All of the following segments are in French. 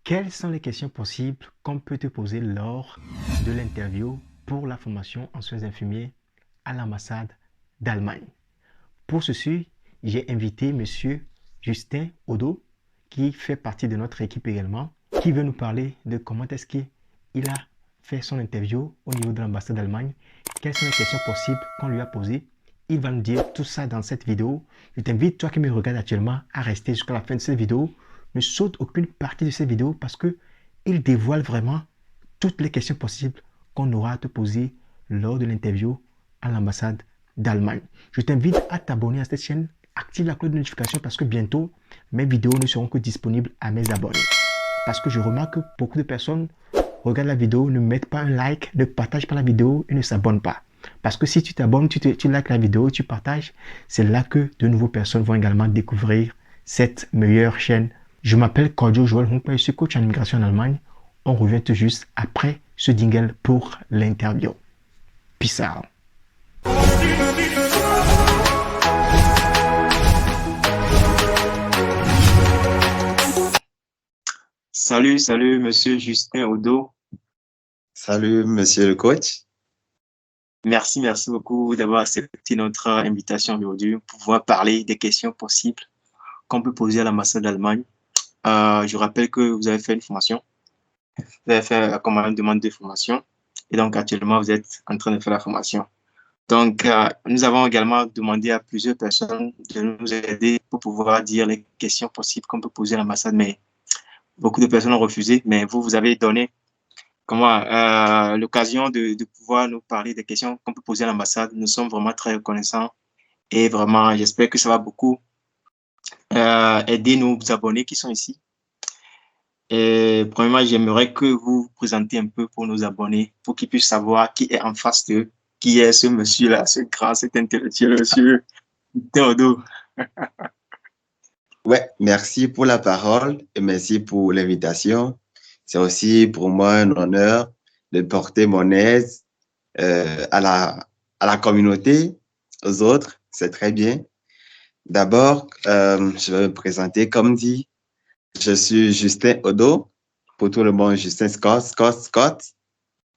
Quelles sont les questions possibles qu'on peut te poser lors de l'interview pour la formation en soins infirmiers à l'ambassade d'Allemagne? Pour ceci, j'ai invité Monsieur Justin Odo, qui fait partie de notre équipe également, qui veut nous parler de comment est-ce qu'il a fait son interview au niveau de l'ambassade d'Allemagne, quelles sont les questions possibles qu'on lui a posées. Il va nous dire tout ça dans cette vidéo. Je t'invite, toi qui me regardes actuellement, à rester jusqu'à la fin de cette vidéo. Ne saute aucune partie de cette vidéo parce que il dévoile vraiment toutes les questions possibles qu'on aura à te poser lors de l'interview à l'ambassade d'Allemagne. Je t'invite à t'abonner à cette chaîne, active la cloche de notification parce que bientôt, mes vidéos ne seront que disponibles à mes abonnés. Parce que je remarque que beaucoup de personnes regardent la vidéo, ne mettent pas un like, ne partagent pas la vidéo et ne s'abonnent pas. Parce que si tu t'abonnes, tu likes la vidéo, tu partages, c'est là que de nouvelles personnes vont également découvrir cette meilleure chaîne. Je m'appelle Claudio Joël Hunkler, je suis coach en immigration en Allemagne. On revient tout juste après ce jingle pour l'interview. Peace out. Salut, monsieur Justin Odo. Salut, monsieur le coach. Merci beaucoup d'avoir accepté notre invitation aujourd'hui pour pouvoir parler des questions possibles qu'on peut poser à l'ambassade d'Allemagne. Je rappelle que vous avez fait une formation, vous avez fait comme une demande de formation et donc actuellement vous êtes en train de faire la formation. Donc, nous avons également demandé à plusieurs personnes de nous aider pour pouvoir dire les questions possibles qu'on peut poser à l'ambassade, mais beaucoup de personnes ont refusé, mais vous avez donné l'occasion de pouvoir nous parler des questions qu'on peut poser à l'ambassade. Nous sommes vraiment très reconnaissants et vraiment, j'espère que ça va beaucoup aider nos abonnés qui sont ici. Et premièrement, j'aimerais que vous vous présentiez un peu pour nos abonnés, pour qu'ils puissent savoir qui est en face d'eux, qui est ce monsieur-là, ce grand, cet intellectuel monsieur Théodore. Ouais, merci pour la parole et merci pour l'invitation. C'est aussi pour moi un honneur de porter mon aide à la communauté, aux autres. C'est très bien. D'abord, je vais me présenter comme dit. Je suis Justin Odo, pour tout le monde, Justin Scott.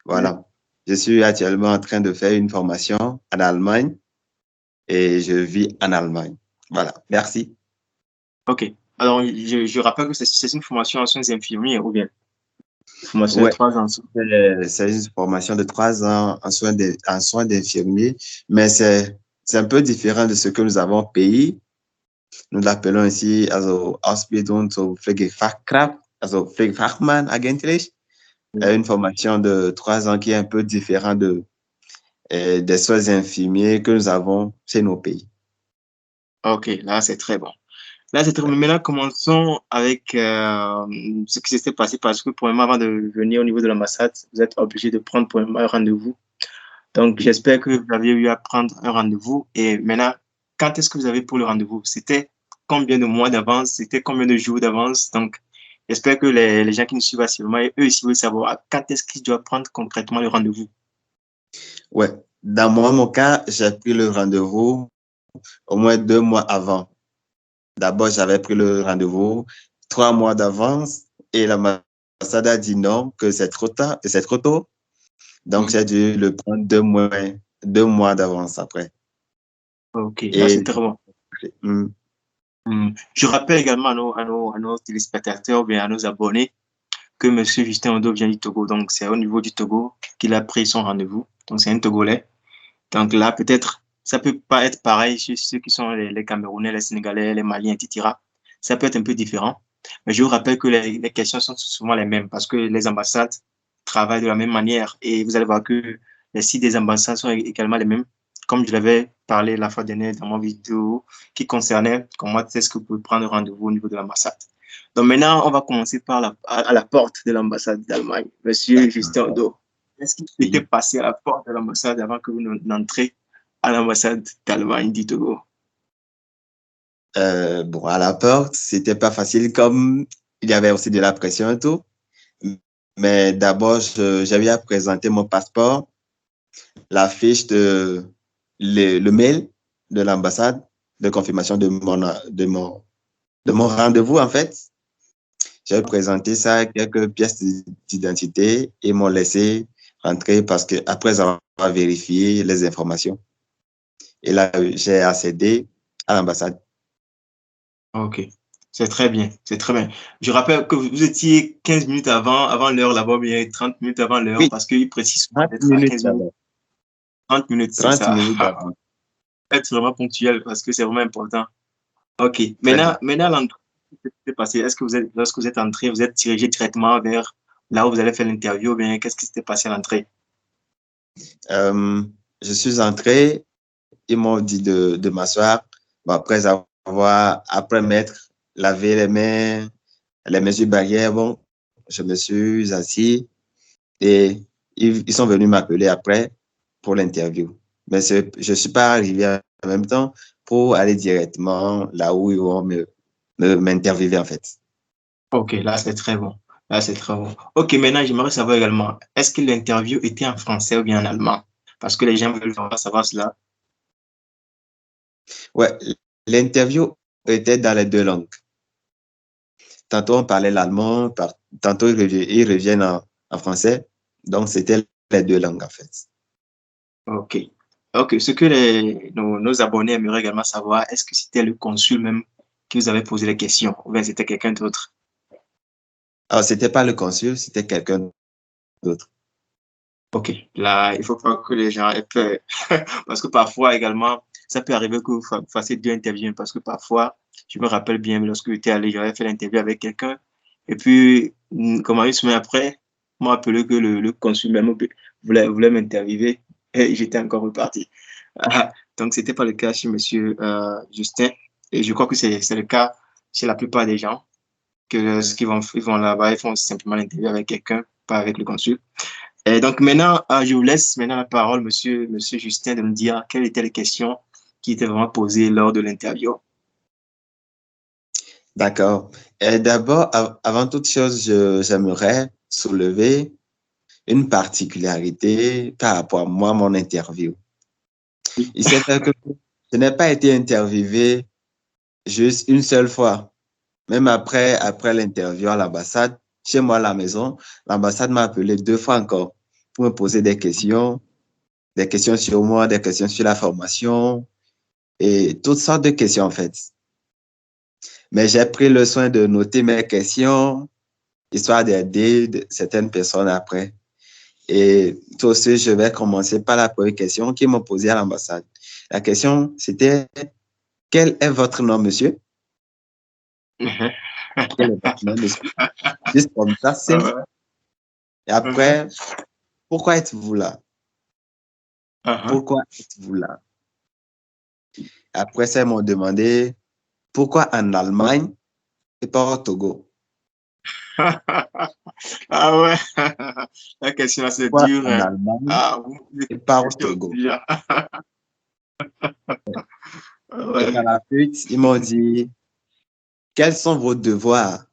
Voilà. Je suis actuellement en train de faire une formation en Allemagne et je vis en Allemagne. Voilà, merci. OK. Alors, je rappelle que c'est une formation en soins infirmiers ou bien formation de Ouais, 3 ans. c'est une formation de 3 ans en soins d'infirmier, mais c'est un peu différent de ce que nous avons au pays. Nous l'appelons ici also Ausbildung zur Pflegefachkraft, also Pflegefachmann eigentlich. Une formation de 3 ans qui est un peu différente des soins infirmiers que nous avons chez nos pays. OK, là, c'est très bon. Là, c'est très bon. Maintenant, commençons avec ce qui s'est passé parce que, premièrement, avant de venir au niveau de l'ambassade, vous êtes obligé de prendre premièrement un rendez-vous. Donc, j'espère que vous avez eu à prendre un rendez-vous. Et maintenant, quand est-ce que vous avez pour le rendez-vous? C'était combien de mois d'avance? C'était combien de jours d'avance? Donc, j'espère que les gens qui nous suivent actuellement, eux aussi veulent savoir quand est-ce qu'ils doivent prendre concrètement le rendez-vous. Ouais. Dans mon cas, j'ai pris le rendez-vous au moins 2 mois avant. D'abord, j'avais pris le rendez-vous 3 mois d'avance et l'ambassade a dit non, que c'est trop tard, que c'est trop tôt. Donc, j'ai dû le prendre 2 mois d'avance après. OK, là, c'est Et très bon. hum, Je rappelle également à nos téléspectateurs ou bien à nos abonnés que Monsieur Justin Odo vient du Togo. Donc, c'est au niveau du Togo qu'il a pris son rendez-vous. Donc, c'est un Togolais. Donc là, peut-être, ça peut pas être pareil chez ceux qui sont les Camerounais, les Sénégalais, les Maliens, etc. Ça peut être un peu différent. Mais je vous rappelle que les questions sont souvent les mêmes parce que les ambassades travaillent de la même manière. Et vous allez voir que les sites des ambassades sont également les mêmes. Comme je l'avais parlé la fois dernière dans ma vidéo qui concernait comment est-ce que vous pouvez prendre rendez-vous au niveau de l'ambassade. Donc maintenant, on va commencer par à la porte de l'ambassade d'Allemagne. Monsieur Justin Odo, qu'est-ce qui s'était passé à la porte de l'ambassade avant que vous n'entrez à l'ambassade d'Allemagne du Togo? bon, à la porte, c'était pas facile comme il y avait aussi de la pression et tout. Mais d'abord, j'avais à présenter mon passeport, la fiche le mail de l'ambassade de confirmation de mon rendez-vous, en fait. J'ai présenté ça, quelques pièces d'identité, et m'ont laissé rentrer parce que après avoir vérifié les informations. Et là, j'ai accédé à l'ambassade. Ok, c'est très bien, c'est très bien. Je rappelle que vous étiez 15 minutes avant l'heure là-bas, bien 30 minutes avant l'heure, Oui, parce qu'il précise souvent 30 d'être à minutes 15 minutes, d'abord. 30 minutes, c'est 30 ça. minutes d'avant. Être vraiment ponctuel, parce que c'est vraiment important. Ok, Très bien. maintenant l'entrée, qu'est-ce qui s'est passé? Est-ce que lorsque vous êtes entré, vous êtes dirigé directement vers là où vous allez faire l'interview, ou bien qu'est-ce qui s'était passé à l'entrée? Euh, je suis entré, ils m'ont dit de m'asseoir. Bon, après m'être lavé les mesures barrières, bon, je me suis assis et ils sont venus m'appeler après pour l'interview. Mais je ne suis pas arrivé en même temps pour aller directement là où ils vont m'interviewer en fait. Ok, là c'est très bon. Là c'est très bon. Ok, maintenant j'aimerais savoir également, est-ce que l'interview était en français ou bien en allemand? Parce que les gens veulent vraiment savoir cela. Ouais, l'interview était dans les deux langues. Tantôt on parlait l'allemand, tantôt ils reviennent en français. Donc c'était les deux langues en fait. Ok. Ok, ce que nos abonnés aimeraient également savoir, est-ce que c'était le consul même qui vous avait posé les questions ou bien c'était quelqu'un d'autre? Alors c'était pas le consul, c'était quelqu'un d'autre. Ok, là, il faut pas que les gens aient peur. Parce que parfois également, ça peut arriver que vous fassiez deux interviews. Parce que parfois, je me rappelle bien, lorsque j'étais allé, j'avais fait l'interview avec quelqu'un. Et puis, comment une semaine après, on m'a appelé que le consul même voulait m'interviewer. Et j'étais encore reparti. Ah, donc, c'était pas le cas chez monsieur Justin. Et je crois que c'est le cas chez la plupart des gens. Que lorsqu'ils ils vont là-bas, ils font simplement l'interview avec quelqu'un, pas avec le consul. Et donc maintenant, je vous laisse maintenant la parole, monsieur Justin, de me dire quelles étaient les questions qui étaient vraiment posées lors de l'interview. D'accord. Et d'abord, avant toute chose, j'aimerais soulever une particularité par rapport à moi, mon interview. Il s'est fait que je n'ai pas été interviewé juste une seule fois. Même après l'interview à l'ambassade, chez moi à la maison, l'ambassade m'a appelé 2 fois encore pour me poser des questions sur moi, des questions sur la formation et toutes sortes de questions en fait. Mais j'ai pris le soin de noter mes questions, histoire d'aider certaines personnes après. Et tout aussi, je vais commencer par la première question qu'ils m'ont posée à l'ambassade. La question, c'était, quel est votre nom, monsieur? Quel est votre nom, monsieur? Juste comme ça, simple. Et après, pourquoi êtes-vous là? Pourquoi êtes-vous là? Après ça, ils m'ont demandé, pourquoi en Allemagne et pas au Togo? Ah ouais, la question là, c'est Pourquoi dur, en hein. Allemagne Ah, vous me posez et des pas au questions Togo? déjà. Et Ouais. par la suite, ils m'ont dit, quels sont vos devoirs?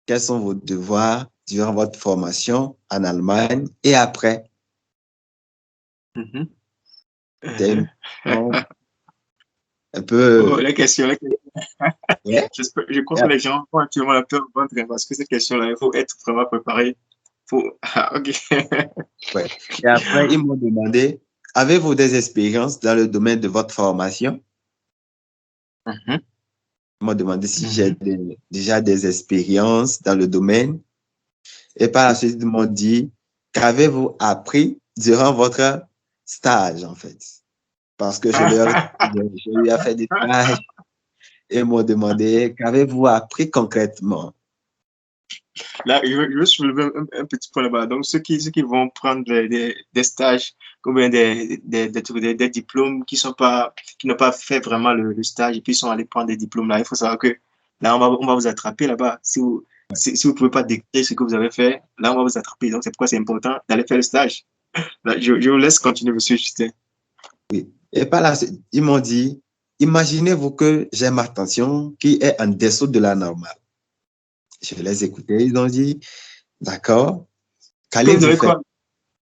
Quels sont vos devoirs durant votre formation en Allemagne et après? Mhm. C'était une question un Oh, peu... les questions, Ouais. je crois que les gens ont actuellement la peur au ventre hein, parce que ces questions-là, il faut être vraiment préparé. Ah, ok. Ouais. Et après, ils m'ont demandé, avez-vous des expériences dans le domaine de votre formation? Mhm, Ils m'ont demandé si j'ai mhm. déjà des expériences dans le domaine. Et par la suite, ils m'ont dit, qu'avez-vous appris durant votre stage, en fait? Parce que je lui ai fait des stages et ils m'ont demandé, qu'avez-vous appris concrètement? Là, je veux soulever un petit point là-bas. Donc, ceux qui vont prendre des stages, ou bien des diplômes qui n'ont pas fait vraiment le stage et puis sont allés prendre des diplômes là, il faut savoir que là, on va vous attraper là-bas. Si vous pouvez pas décrire ce que vous avez fait, là, on va vous attraper. Donc, c'est pourquoi c'est important d'aller faire le stage. Là, je vous laisse continuer, monsieur Justin. Oui. Et par la suite, ils m'ont dit, imaginez-vous que j'ai ma tension qui est en dessous de la normale. Je les ai écoutés, ils ont dit, d'accord, Que vous qu'allez-vous avez faire? quoi?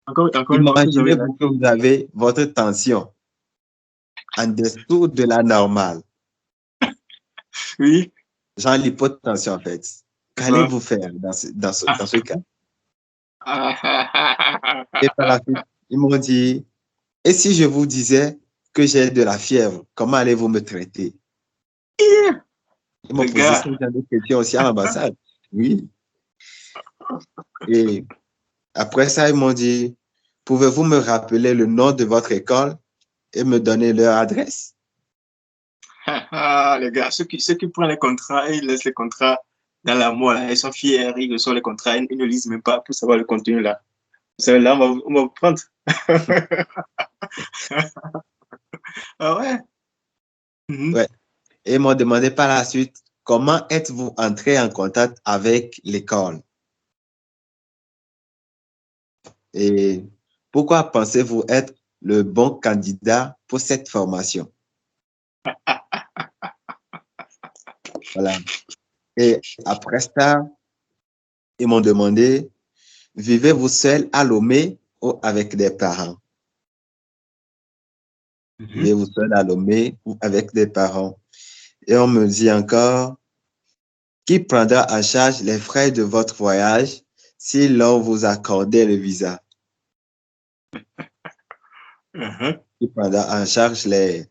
Encore une fois, que vous avez là. Imaginez-vous que vous avez votre tension en dessous de la normale, Oui. genre l'hypotension en fait. qu'allez-vous faire dans ce cas? Et par la suite, ils m'ont dit, et si je vous disais que j'ai de la fièvre, comment allez-vous me traiter? Ils m'ont Le posé gars. ce genre de questions aussi à l'ambassade. Oui. Et après ça, ils m'ont dit, pouvez-vous me rappeler le nom de votre école et me donner leur adresse? Les gars, ceux qui prennent les contrats, ils laissent les contrats dans la moelle, là. Ils sont fiers, ils reçoivent les contrats, ils ne lisent même pas pour savoir le contenu là. Vous savez, là, on va vous prendre. Ah ouais? Mhm. Ouais. Et ils m'ont demandé par la suite, comment êtes-vous entré en contact avec l'école? Et pourquoi pensez-vous être le bon candidat pour cette formation? Voilà. Et après ça, ils m'ont demandé, vivez-vous seul à Lomé ou avec des parents? Mhm. Vivez-vous seul à Lomé ou avec des parents? Et on me dit encore, qui prendra en charge les frais de votre voyage si l'on vous accordait le visa? Mhm. Qui prendra en charge les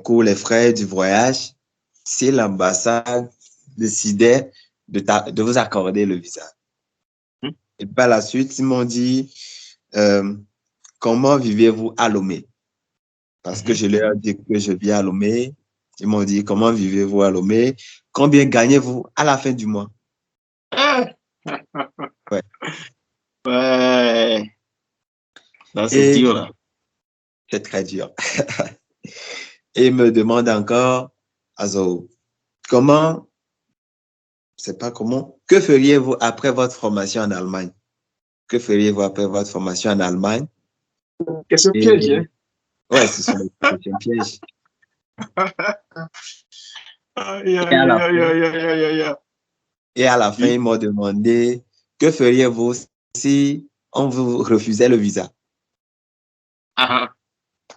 coûts, les frais du voyage si l'ambassade décidait de vous accorder le visa? Et par la suite, ils m'ont dit, euh, comment vivez-vous à Lomé? Parce que Mhm. je leur ai dit que je vis à Lomé. Ils m'ont dit, comment vivez-vous à Lomé? Combien gagnez-vous à la fin du mois? Ah, Ouais. ouais. Là, c'est Et dur là. c'est très dur. Et ils me demandent encore, also, comment, c'est pas comment, que feriez-vous après votre formation en Allemagne? Que feriez-vous après votre formation en Allemagne? Question piège, Et hein? ouais, ce sont des questions pièges. Aïe, Et à aïe, la aïe, fin, aïe, aïe, aïe, aïe, aïe. et à la fin, Oui. ils m'ont demandé, que feriez-vous si on vous refusait le visa? Ah,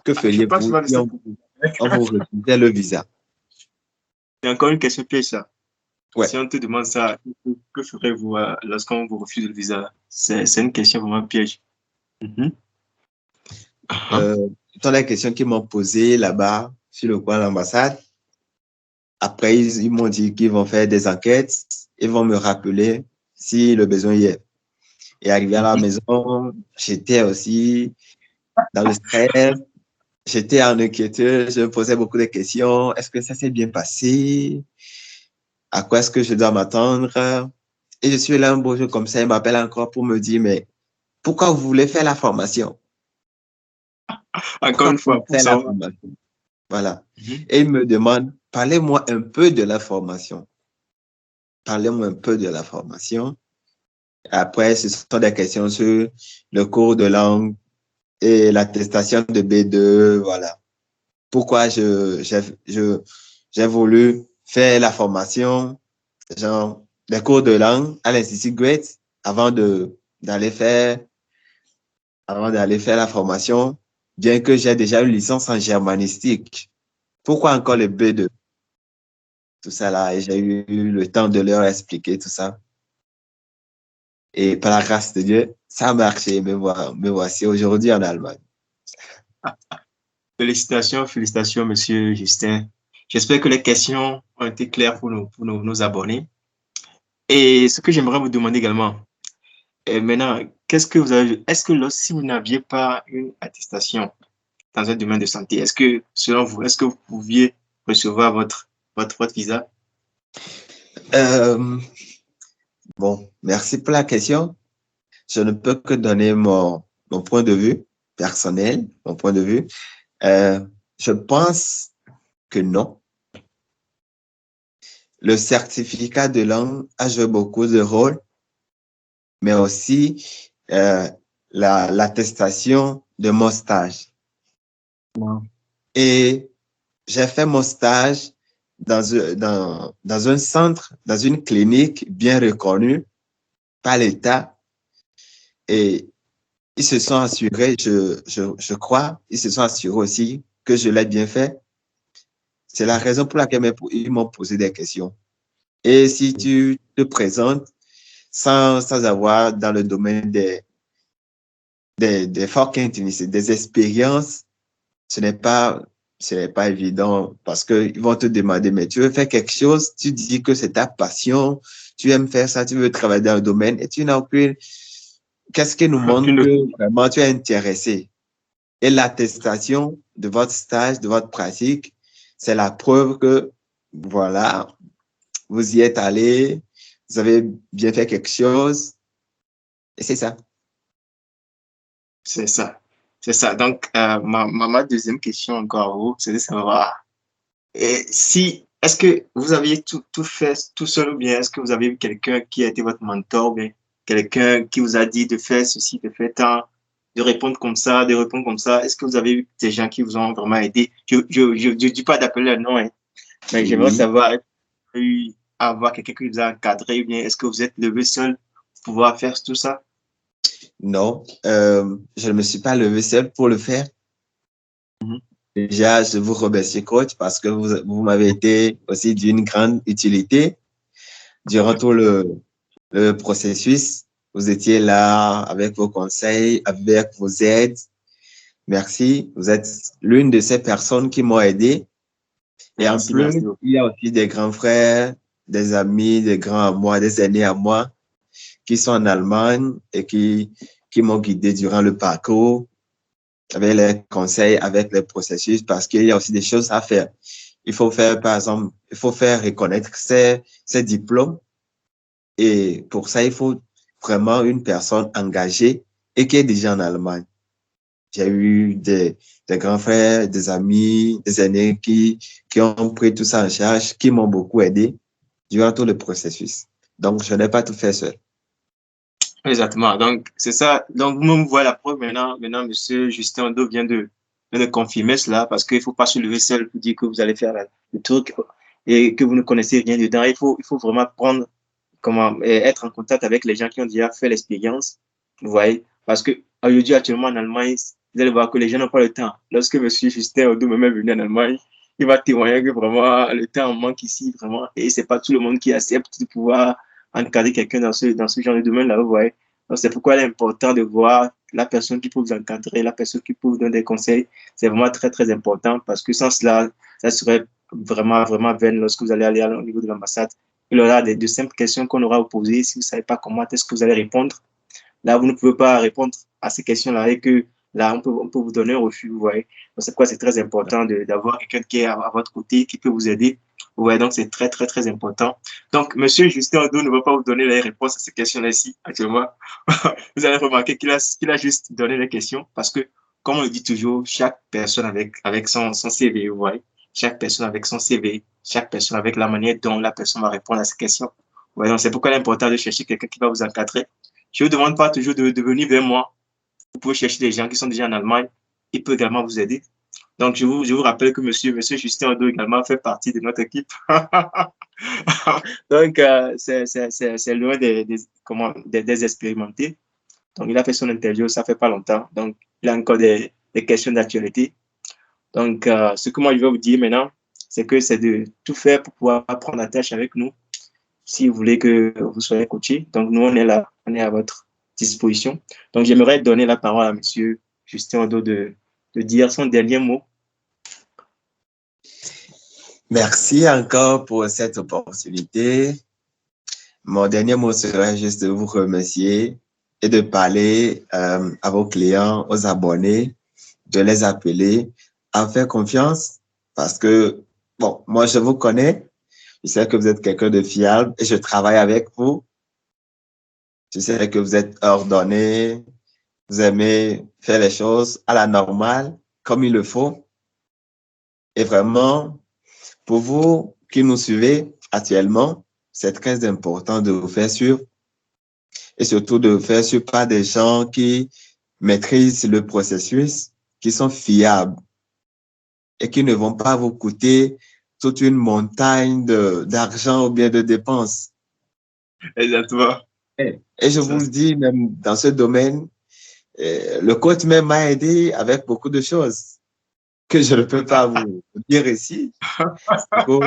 Que je pense feriez-vous mal de si cette. on vous refusait le visa? C'est encore une question piège, ça. Ouais. Si on te demande ça, que ferez-vous lorsqu'on vous refuse le visa? C'est une question vraiment piège. Mhm. Ah, Ce sont les questions qu'ils m'ont posées là-bas sur le coin de l'ambassade. Après, ils m'ont dit qu'ils vont faire des enquêtes. Ils vont me rappeler si le besoin y est. Et arrivé à la mhm. maison, j'étais aussi dans le stress. J'étais en inquiétude. Je me posais beaucoup de questions. Est-ce que ça s'est bien passé? À quoi est-ce que je dois m'attendre? Et je suis là un beau jour comme ça. Il m'appelle encore pour me dire, mais pourquoi vous voulez faire la formation? Encore Pourquoi une vous fois, voulez pour faire la savoir. formation? Voilà. Mhm. Et il me demande, parlez-moi un peu de la formation. Parlez-moi un peu de la formation. Après, ce sont des questions sur le cours de langue et l'attestation de B2. Voilà. Pourquoi j'ai voulu faire la formation, genre, des cours de langue à l'Institut Goethe avant d'aller faire, avant d'aller faire la formation, bien que j'ai déjà une licence en germanistique. Pourquoi encore le B2? Tout ça là, et j'ai eu le temps de leur expliquer tout ça. Et par la grâce de Dieu, ça a marché. Me voici aujourd'hui en Allemagne. Félicitations, félicitations, monsieur Justin. J'espère que les questions ont été claires pour nos abonnés. Et ce que j'aimerais vous demander également, maintenant, qu'est-ce que vous avez, est-ce que si vous n'aviez pas une attestation dans un domaine de santé, est-ce que, selon vous, est-ce que vous pouviez recevoir votre visa? Euh, bon, merci pour la question. Je ne peux que donner mon point de vue personnel, mon point de vue. Euh, je pense que non. Le certificat de langue a joué beaucoup de rôles, mais aussi l'attestation de mon stage. Et j'ai fait mon stage dans un centre, dans une clinique bien reconnue par l'État. Et ils se sont assurés, je crois, ils se sont assurés aussi que je l'ai bien fait. C'est la raison pour laquelle ils m'ont posé des questions. Et si tu te présentes sans avoir dans le domaine des forts des expériences, ce n'est pas, ce n'est pas évident parce qu'ils vont te demander, mais tu veux faire quelque chose, tu dis que c'est ta passion, tu aimes faire ça, tu veux travailler dans le domaine et tu n'as aucune, qu'est-ce qui nous montre Aucune que vraiment tu es intéressé? Et l'attestation de votre stage, de votre pratique, c'est la preuve que, voilà, vous y êtes allé, vous avez bien fait quelque chose, et c'est ça. C'est ça. C'est ça. Donc, ma deuxième question encore, vous, c'est de savoir si, est-ce que vous aviez tout fait tout seul ou bien est-ce que vous avez eu quelqu'un qui a été votre mentor ou bien quelqu'un qui vous a dit de faire ceci, de faire tant, de répondre comme ça, de répondre comme ça? Est-ce que vous avez eu des gens qui vous ont vraiment aidé? Je dis pas d'appeler un nom, hein, mais j'aimerais Oui. savoir, est-ce que vous avez eu à avoir quelqu'un qui vous a encadré ou bien est-ce que vous êtes levé seul pour pouvoir faire tout ça? Non, je ne me suis pas levé seul pour le faire. Mhm. Déjà, je vous remercie, coach, parce que vous m'avez été aussi d'une grande utilité durant tout le processus. Vous étiez là avec vos conseils, avec vos aides. Merci. Vous êtes l'une de ces personnes qui m'ont aidé. Et en Merci, merci plus, beaucoup. il y a aussi des grands frères, des amis, des grands à moi, des aînés à moi qui sont en Allemagne et qui m'ont guidé durant le parcours avec les conseils, avec les processus, parce qu'il y a aussi des choses à faire. Il faut faire, par exemple, il faut faire reconnaître ces diplômes. Et pour ça, il faut vraiment une personne engagée et qui est déjà en Allemagne. J'ai eu des grands frères, des amis, des aînés qui ont pris tout ça en charge, qui m'ont beaucoup aidé durant tout le processus. Donc, je n'ai pas tout fait seul. Exactement. Donc, c'est ça. Donc, vous-même voyez la preuve maintenant, monsieur Justin Ondo vient de confirmer cela parce qu'il ne faut pas se lever seul pour dire que vous allez faire le truc et que vous ne connaissez rien dedans. Il faut vraiment prendre, être en contact avec les gens qui ont déjà fait l'expérience. Vous voyez? Parce que aujourd'hui, actuellement, en Allemagne, vous allez voir que les gens n'ont pas le temps. Lorsque monsieur Justin Ondo même est venu en Allemagne, il va témoigner que vraiment le temps manque ici, vraiment. Et c'est pas tout le monde qui accepte de pouvoir encadrer quelqu'un dans ce genre de domaine-là, vous voyez. Donc, c'est pourquoi il est important de voir la personne qui peut vous encadrer, la personne qui peut vous donner des conseils. C'est vraiment très, très important parce que sans cela, ça serait vraiment, vraiment vain lorsque vous allez aller au niveau de l'ambassade. Il y aura de simples questions qu'on aura à vous poser. Si vous ne savez pas comment est-ce que vous allez répondre, là, vous ne pouvez pas répondre à ces questions-là et que là, on peut vous donner un refus, vous voyez. Donc, c'est pourquoi c'est très important d'avoir quelqu'un qui est à votre côté, qui peut vous aider. Vous voyez, donc c'est très, très, très important. Donc, monsieur Justin Odo ne va pas vous donner les réponses à ces questions-là ici, actuellement. Vous allez remarquer qu'il a juste donné les questions parce que, comme on le dit toujours, chaque personne avec son CV, vous voyez, chaque personne avec son CV, chaque personne avec la manière dont la personne va répondre à ces questions. Vous voyez, donc c'est pourquoi il est important de chercher quelqu'un qui va vous encadrer. Je ne vous demande pas toujours de venir vers moi. Vous pouvez chercher des gens qui sont déjà en Allemagne. Ils peuvent également vous aider. Donc, je vous rappelle que monsieur Justin Odo également fait partie de notre équipe. Donc, c'est l'un des expérimentés. Donc, il a fait son interview, ça fait pas longtemps. Donc, il a encore des questions d'actualité. Donc, ce que moi, je vais vous dire maintenant, c'est que c'est de tout faire pour pouvoir prendre la tâche avec nous si vous voulez que vous soyez coaché. Donc, nous, on est là, on est à votre disposition. Donc, j'aimerais donner la parole à monsieur Justin Odo de dire son dernier mot. Merci encore pour cette opportunité. Mon dernier mot serait juste de vous remercier et de parler à vos clients, aux abonnés, de les appeler à faire confiance parce que, bon, moi, je vous connais. Je sais que vous êtes quelqu'un de fiable et je travaille avec vous. Je sais que vous êtes ordonné, vous aimez faire les choses à la normale, comme il le faut. Et vraiment, pour vous qui nous suivez actuellement, c'est très important de vous faire suivre et surtout de vous faire suivre par des gens qui maîtrisent le processus, qui sont fiables et qui ne vont pas vous coûter toute une montagne d'argent ou bien de dépenses. Exactement. Et je vous le dis, même dans ce domaine, le coach même m'a aidé avec beaucoup de choses que je ne peux pas vous dire ici. Du coup,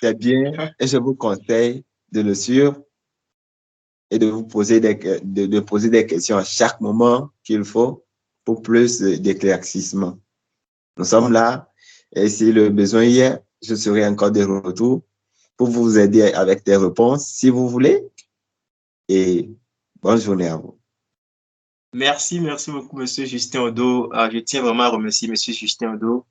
c'est bien et je vous conseille de le suivre et de vous poser de poser des questions à chaque moment qu'il faut pour plus d'éclaircissement. Nous sommes là et si le besoin y est, je serai encore de retour pour vous aider avec des réponses si vous voulez. Et bonne journée à vous. Merci beaucoup, Monsieur Justin Odo. Je tiens vraiment à remercier Monsieur Justin Odo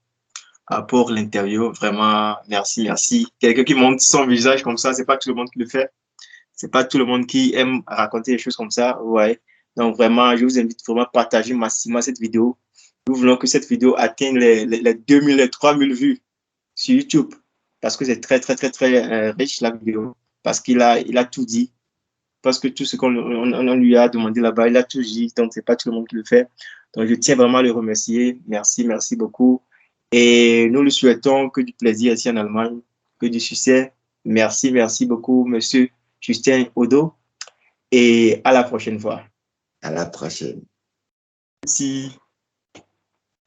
pour l'interview. Vraiment, merci. Quelqu'un qui montre son visage comme ça, c'est pas tout le monde qui le fait. C'est pas tout le monde qui aime raconter des choses comme ça. Ouais. Donc vraiment, je vous invite vraiment à partager massivement cette vidéo. Nous voulons que cette vidéo atteigne les 2000, les 3000 vues sur YouTube parce que c'est très riche la vidéo. Parce il a tout dit. Parce que tout ce qu'on lui a demandé là-bas, il a tout dit. Donc, c'est pas tout le monde qui le fait. Donc, je tiens vraiment à le remercier. Merci beaucoup. Et nous lui souhaitons que du plaisir ici en Allemagne, que du succès. Merci beaucoup, Monsieur Justin Odo. Et à la prochaine fois. À la prochaine. Merci.